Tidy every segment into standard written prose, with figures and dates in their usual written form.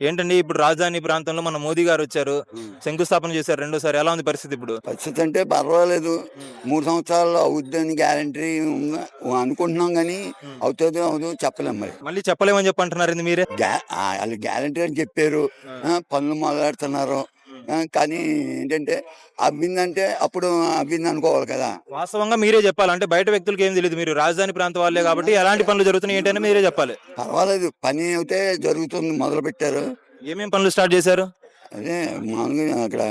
ఏంటండి ఇప్పుడు రాజధాని ప్రాంతంలో మన మోదీ గారు వచ్చారు. శంకుస్థాపన చేశారు రెండోసారి. ఎలా ఉంది పరిస్థితి ఇప్పుడు? పరిస్థితి అంటే పర్వాలేదు. హ్మ్. 3 సంవత్సరాల్లో అవుద్దని గ్యారంటీ అనుకుంటున్నాం గానీ, హ్మ్. అవుతదో అవ్వదో చెప్పలేం మరి. మళ్ళీ చెప్పలేమని చెప్పి అంటున్నారేంది మీరే? ఆళ్ళు గ్యారంటీ అని చెప్పారు. ఆ! పనులు మొదలెడుతున్నారు. హ్మ్. కానీ ఏంటంటే, అవ్విందంటే అప్పుడు అవ్విందనుకోవాలి కదా! వాస్తవంగా మీరే చెప్పాలి. అంటే బయట వ్యక్తులకి ఏం తెలీదు. మీరు రాజధాని ప్రాంతం వాళ్ళే కాబట్టి ఎలాంటి పనులు జరుగుతున్నాయి ఏంటని మీరే చెప్పాలి. పర్వాలేదు. పని అయితే జరుగుతుంది. మొదలుపెట్టారు. ఏమేం పనులు స్టార్ట్ చేశారు? అదే మామూలుగా అక్కడ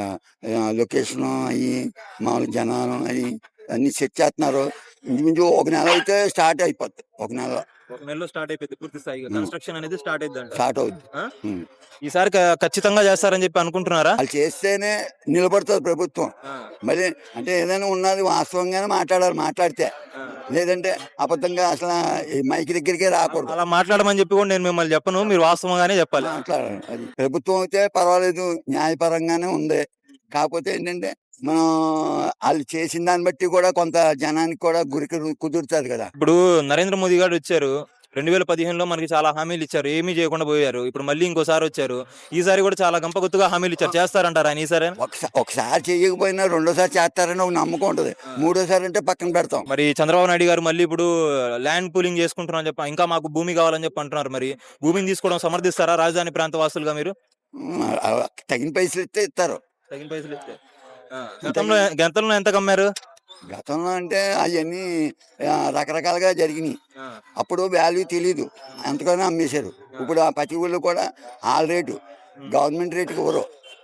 లొకేషను అయ్యి, మామూలు జనాలు అయ్యి అన్నీ సెట్ చేత్తన్నారు. ఇంచుమించు ఒక నెల అయితే స్టార్ట్ అయిపోద్ది. ఒక నెలలో. ఒక నెలలో స్టార్ట్ అయిపోద్ది పూర్తి స్థాయిగా. హ్మ్. కన్‌స్ట్రక్షన్ అనేది స్టార్ట్ అయిద్దంటారు. స్టార్ట్ అవుద్ది. ఆ? హ్మ్. ఈసారి ఖచ్చితంగా చేస్తారని చెప్పి అనుకుంటున్నారా? ఆళ్ళు చేస్తేనే నిలబడుతది ప్రభుత్వం. ఆ! మరి అంటే ఏదైనా ఉన్నది వాస్తవంగానే మాట్లాడాలి మాట్లాడితే. ఆ! లేదంటే అబద్ధంగా అసలా ఈ మైక్ దగ్గరికే రాకూడదు. అలా మాట్లాడమని చెప్పి కూడా నేను మిమ్మల్ని చెప్పను. మీరు వాస్తవంగానే చెప్పాలి. మాట్లాడాలి. అది. ప్రభుత్వం అయితే పర్వాలేదు. న్యాయపరంగానే ఉంది. కాకపోతే ఏంటంటే, మనం ఆళ్ళు చేసిన దాన్ని బట్టి కూడా కొంత జనానికి కూడా కుదురుతాది కదా! ఇప్పుడు నరేంద్ర మోదీ గారు వచ్చారు. 2015లో మనకి చాలా హామీలు ఇచ్చారు. ఏమీ చేయకుండా పోయారు. ఇప్పుడు మళ్ళీ ఇంకోసారి వచ్చారు. ఈసారి కూడా చాలా గంపగుత్తుగా హామీలు ఇచ్చారు. చేస్తారంటారా ఆయన ఈసారి? ఒకసారి చెయ్యకపోయినా రెండోసారి చేస్తారని ఒక నమ్మకం ఉంటది. మూడోసారి అంటే పక్కన పెడతాం. మరి చంద్రబాబు నాయుడు గారు మళ్ళీ ఇప్పుడు ల్యాండ్ పూలింగ్ చేసుకుంటున్నాం అని చెప్పి ఇంకా మాకు భూమి కావాలని చెప్పి అంటున్నారు. మరి భూమిని తీసుకోవడం సమర్థిస్తారా రాజధాని ప్రాంత వాసులుగా మీరు? తగిన పైసలు ఇస్తే ఇస్తారు. తగిన పైసలు ఇస్తే. గతంలో ఎంతకు అమ్మారు? గతంలో అంటే అయన్నీ రకరకాలుగా జరిగినియి. ఆ! అప్పుడు వాల్యూ తెలీదు. ఎంతకనో అమ్మేశారు. ఇప్పుడు ఆ ప్రతి ఊళ్ళో కూడా ఆళ్ళ రేటు. గవర్నమెంట్ రేటుకి ఇవ్వరు.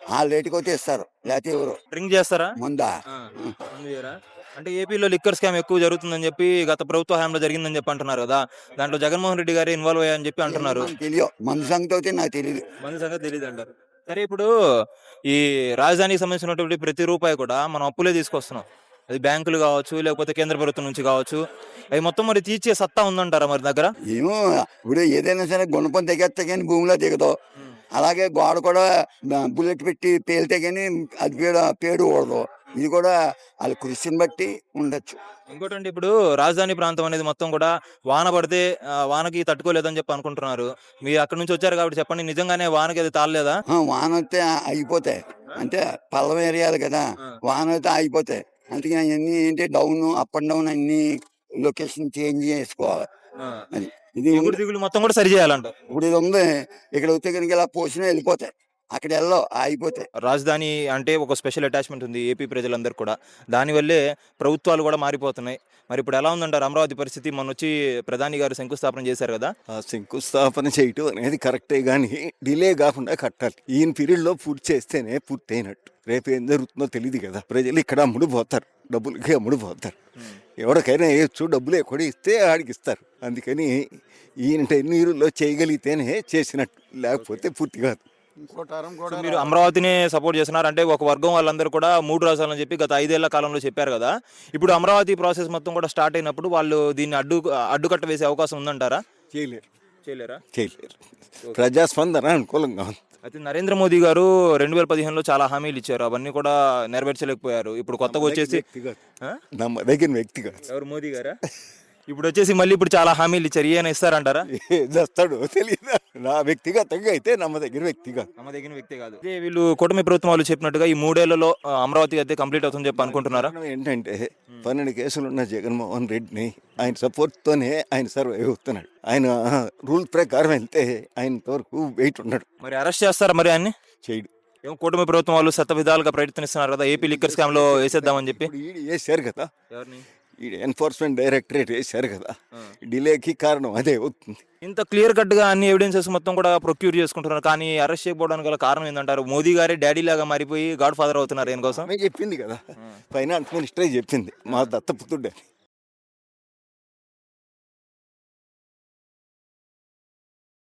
ఆళ్ళ రేటుకైతే ఇస్తారు. లేతే ఇవ్వరు. డ్రింక్ చేస్తారా? ముందా? ఆ! ముందు చేయరా? అంటే ఏపీలో లిక్కర్ స్కామ్ ఎక్కువ జరుగుతుందని చెప్పి గత ప్రభుత్వ హయాంలో జరిగిందని చెప్పి అంటున్నారు కదా! దాంట్లో జగన్మోహన్ రెడ్డి గారే ఇన్వాల్వ్ అయ్యారని చెప్పి అంటున్నారు. మనకు తెలియవు. మందు సంగతి అయితే నాకు తెలీదు. మన సంగతి తెలీదంటారు. సరే ఇప్పుడు ఈ రాజధానికి సంబంధించినటువంటి ప్రతి రూపాయి కూడా మనం అప్పులే తీసుకొస్తున్నాం. అది బ్యాంకులు కావచ్చు, లేకపోతే కేంద్ర ప్రభుత్వం నుంచి కావచ్చు. అవి మొత్తం మరి తీర్చే సత్తా ఉందంటారా మరి దగ్గర? ఏమో ఇప్పుడు ఏదైనా సరే గుణపం తెగేస్తే కానీ భూమిలో దిగదు. అలాగే గోడ కూడా బుల్లెట్ పెట్టి పేలితే కానీ అది పేడు ఊడదు. ఇది కూడా వాళ్ళ కృషిని బట్టి ఉండొచ్చు. ఇంకోటండి ఇప్పుడు రాజధాని ప్రాంతం అనేది మొత్తం కూడా వాన పడితే వానకి తట్టుకోలేదని చెప్పి అనుకుంటున్నారు. మీరు అక్కడి నుంచి వచ్చారు కాబట్టి చెప్పండి నిజంగానే వానకి అది తాళలేదా? వాన వస్తే అయిపోతాయి. అంటే పల్లం ఏరియాలు కదా! ఆ! వాన అయితే ఆగిపోతాయి. అందుకని అవన్నీ ఏంటి డౌను, అప్ అండ్ డౌన్ అన్నీ లొకేషన్ చేంజ్ చేసుకోవాలి. ఆ! అది. ఇది ఎగుడు దిగులు మొత్తం కూడా సరి చేయాలంటారు. ఇప్పుడు ఇది ఉంది. ఇక్కడ వస్తే కనుక ఇలా పోసినా వెళ్ళిపోతాయి. అక్కడ ఎల్లవు ఆగిపోతాయి. రాజధాని అంటే ఒక స్పెషల్ అటాచ్‌మెంట్ ఉంది ఏపీ ప్రజలందరికి కూడా. దానివల్లే ప్రభుత్వాలు కూడా మారిపోతున్నాయి. మరి ఇప్పుడు ఎలా ఉందంటారు అమరావతి పరిస్థితి? మొన్నొచ్చి ప్రధాని గారు శంకుస్థాపన చేశారు కదా! ఆ శంకుస్థాపన చేయటం అనేది కరెక్టే గానీ డిలే కాకుండా కట్టాలి. ఈయన పీరియడ్‌లో పూర్తి చేస్తేనే పూర్తయినట్టు. రేపు ఏం జరుగుతుందో తెలీదు కదా! ప్రజలు ఇక్కడ అమ్ముడుపోతారు. డబ్బులకి అమ్ముడుపోతారు. ఎవరికైనా వేయొచ్చు. డబ్బులు కూడా ఇస్తే ఆడికిస్తారు. అందుకని ఈయన టెన్యూర్‌లో చేయగలిగితేనే చేసినట్టు. లేకపోతే పూర్తి కాదు. సో మీరు అమరావతినే సపోర్ట్ చేస్తున్నారు. అంటే ఒక వర్గం వాళ్ళందరూ కూడా 3 రాజధానులని చెప్పి గత 5 ఏళ్ల కాలంలో చెప్పారు కదా! ఇప్పుడు అమరావతి ప్రాసెస్ మొత్తం కూడా స్టార్ట్ అయినప్పుడు వాళ్ళు దీన్ని అడ్డుకట్ట వేసే అవకాశం ఉందంటారా? చేయలేరు. చేయలేరా? చేయలేరు. ప్రజాస్పందన అనుకూలంగా ఉంది. అయితే నరేంద్ర మోదీ గారు 2015లో చాలా హామీలు ఇచ్చారు. అవన్నీ కూడా నెరవేర్చలేకపోయారు. ఇప్పుడు కొత్తగా వచ్చేసి ఆ? నమ్మదగిన వ్యక్తి కాదు. ఎవరు మోదీ గారా? ఇప్పుడు వచ్చేసి మళ్ళీ ఇప్పుడు చాలా హామీలు ఇచ్చారు. ఈయన ఇస్తారంటారా? ఏం చేస్తాడో తెలియదు. నా వ్యక్తిగతంగా అయితే నమ్మదగిన వ్యక్తి కాదు. నమ్మదగిన వ్యక్తి కాదు. అదే వీళ్ళు కూటమి ప్రభుత్వం వాళ్ళు చెప్పినట్టుగా ఈ 3 ఏళ్లలో అమరావతి అయితే కంప్లీట్ అవుతుందని చెప్పి అనుకుంటున్నారా? కారణం ఏంటంటే 12 కేసులు ఉన్న జగన్మోహన్ రెడ్డిని ఆయన సపోర్ట్తోనే ఆయన సర్వైవ్ అవుతున్నాడు. ఆయన రూల్ ప్రకారం వెళ్తే ఆయన వరకు వెయిట్ ఉన్నాడు. మరి అరెస్ట్ చేస్తారా మరి ఆయన్ని? చేయడు. ఏమో కూటమి ప్రభుత్వం వాళ్ళు శతవిధాలుగా ప్రయత్నిస్తున్నారు కదా ఏపీ లిక్కర్ స్కామ్ లో వేసేద్దామని చెప్పి. ఇప్పుడు ఈడీ వేశారు కదా, ఎవరిని? ఈ ఎన్ఫోర్స్మెంట్ డైరెక్టరేట్ వేశారు కదా, ఆ. డిలేకి కారణం అదే అవుతుంది. ఇంత క్లియర్ కట్ గా అన్ని ఎవిడెన్సెస్ మొత్తం కూడా ప్రొక్యూర్ చేసుకుంటున్నారు. కానీ అరెస్ట్ చేయకపోవడానికి గల కారణం ఏంటంటారు? మోదీ గారే డాడీ లాగా మారిపోయి గాడ్ ఫాదర్ అవుతున్నారు ఈయన కోసం. ఆమె చెప్పింది కదా, ఫైనాన్స్ మినిస్టరే చెప్పింది మా దత్తపుత్రుడే.